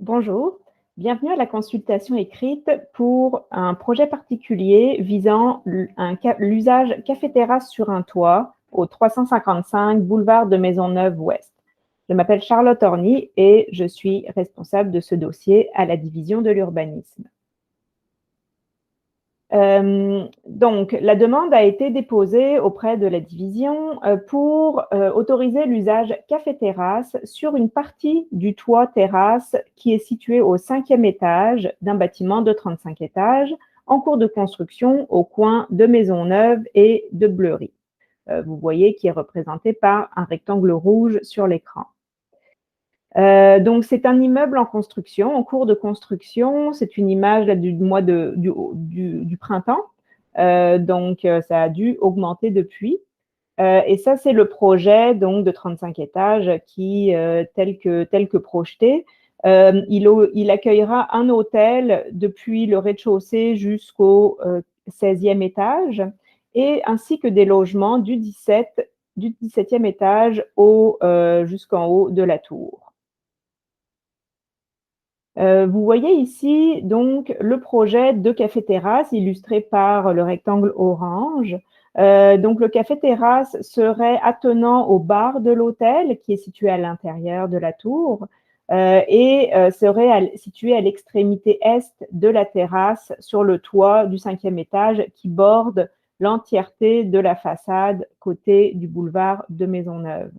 Bonjour, bienvenue à la consultation écrite pour un projet particulier visant l'usage café-terrasse sur un toit au 355 boulevard de Maisonneuve-Ouest. Je m'appelle Charlotte Orny et je suis responsable de ce dossier à la division de l'urbanisme. Donc, la demande a été déposée auprès de la division pour autoriser l'usage café-terrasse sur une partie du toit terrasse qui est situé au 5e étage d'un bâtiment de 35 étages en cours de construction au coin de Maisonneuve et de Bleury. Vous voyez qui est représenté par un rectangle rouge sur l'écran. Donc, c'est un immeuble en construction, en cours de construction. C'est une image là, du mois du printemps. Donc, ça a dû augmenter depuis. Et ça, c'est le projet donc, de 35 étages qui, tel que projeté, il accueillera un hôtel depuis le rez-de-chaussée jusqu'au 16e étage, et ainsi que des logements du 17e étage jusqu'en haut de la tour. Vous voyez ici donc le projet de café-terrasse illustré par le rectangle orange. Donc le café-terrasse serait attenant au bar de l'hôtel qui est situé à l'intérieur de la tour et serait situé à l'extrémité est de la terrasse sur le toit du 5e étage qui borde l'entièreté de la façade côté du boulevard de Maisonneuve.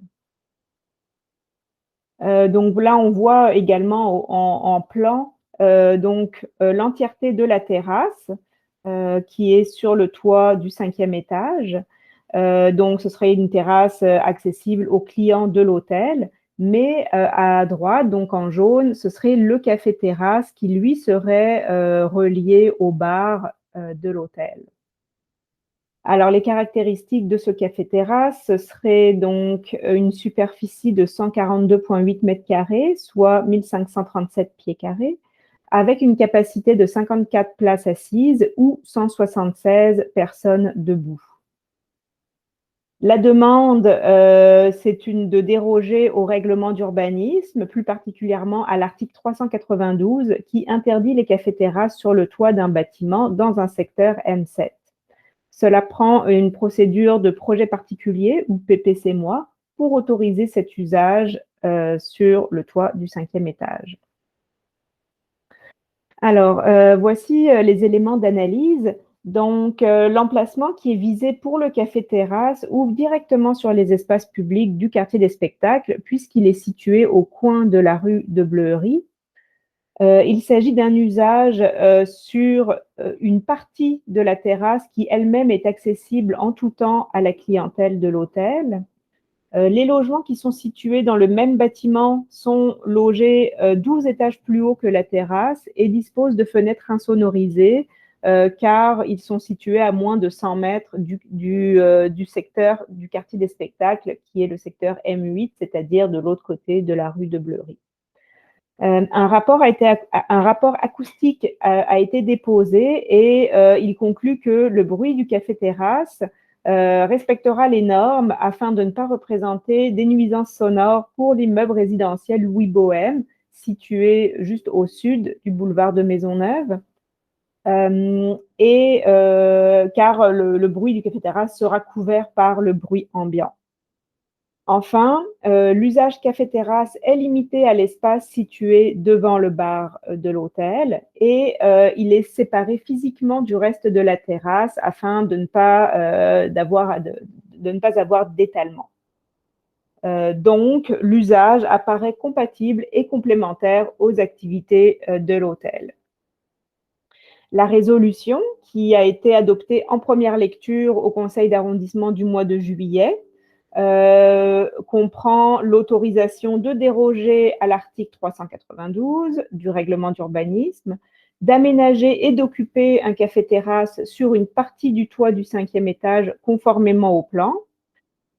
Donc là, on voit également en plan l'entièreté de la terrasse qui est sur le toit du 5e étage. Donc, ce serait une terrasse accessible aux clients de l'hôtel, mais à droite, donc en jaune, ce serait le café-terrasse qui, lui, serait relié au bar de l'hôtel. Alors, les caractéristiques de ce café-terrasse, ce serait donc une superficie de 142,8 mètres carrés, soit 1537 pieds carrés, avec une capacité de 54 places assises ou 176 personnes debout. La demande, c'est de déroger au règlement d'urbanisme, plus particulièrement à l'article 392, qui interdit les cafés-terrasses sur le toit d'un bâtiment dans un secteur M7. Cela prend une procédure de projet particulier ou PPC-MOI pour autoriser cet usage sur le toit du 5e étage. Alors, voici les éléments d'analyse. Donc, l'emplacement qui est visé pour le café-terrasse ouvre directement sur les espaces publics du quartier des spectacles puisqu'il est situé au coin de la rue de Bleury. Il s'agit d'un usage sur une partie de la terrasse qui elle-même est accessible en tout temps à la clientèle de l'hôtel. Les logements qui sont situés dans le même bâtiment sont logés 12 étages plus haut que la terrasse et disposent de fenêtres insonorisées car ils sont situés à moins de 100 mètres du secteur du quartier des spectacles qui est le secteur M8, c'est-à-dire de l'autre côté de la rue de Bleury. Un rapport acoustique a été déposé et il conclut que le bruit du café-terrasse respectera les normes afin de ne pas représenter des nuisances sonores pour l'immeuble résidentiel Louis Bohème, situé juste au sud du boulevard de Maisonneuve, car le bruit du café-terrasse sera couvert par le bruit ambiant. Enfin, l'usage café-terrasse est limité à l'espace situé devant le bar de l'hôtel et il est séparé physiquement du reste de la terrasse afin de ne pas avoir d'étalement. Donc, l'usage apparaît compatible et complémentaire aux activités de l'hôtel. La résolution, qui a été adoptée en première lecture au conseil d'arrondissement du mois de juillet, comprend l'autorisation de déroger à l'article 392 du règlement d'urbanisme, d'aménager et d'occuper un café-terrasse sur une partie du toit du 5e étage conformément au plan,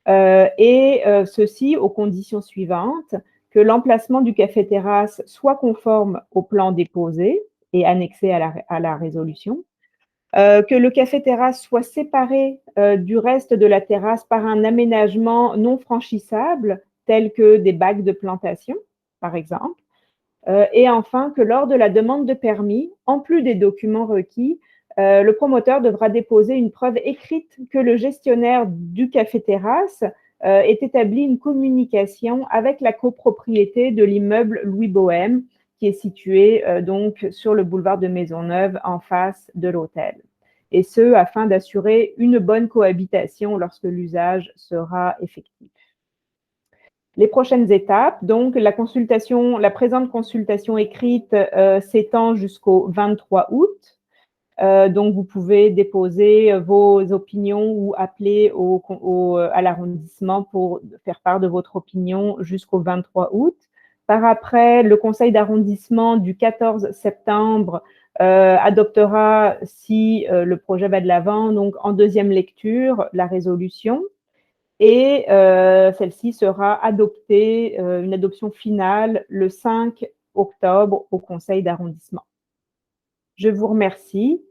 et ceci aux conditions suivantes: que l'emplacement du café-terrasse soit conforme au plan déposé et annexé à la résolution, que le café-terrasse soit séparé du reste de la terrasse par un aménagement non franchissable, tel que des bacs de plantation, par exemple, Et enfin, que lors de la demande de permis, en plus des documents requis, le promoteur devra déposer une preuve écrite que le gestionnaire du café-terrasse ait établi une communication avec la copropriété de l'immeuble Louis Bohème, qui est situé donc sur le boulevard de Maisonneuve, en face de l'hôtel. Et ce, afin d'assurer une bonne cohabitation lorsque l'usage sera effectif. Les prochaines étapes, donc la présente consultation écrite s'étend jusqu'au 23 août. Donc, vous pouvez déposer vos opinions ou appeler à l'arrondissement pour faire part de votre opinion jusqu'au 23 août. Par après, le conseil d'arrondissement du 14 septembre adoptera, si le projet va de l'avant, donc en deuxième lecture, la résolution. Et celle-ci sera adoptée, une adoption finale, le 5 octobre au conseil d'arrondissement. Je vous remercie.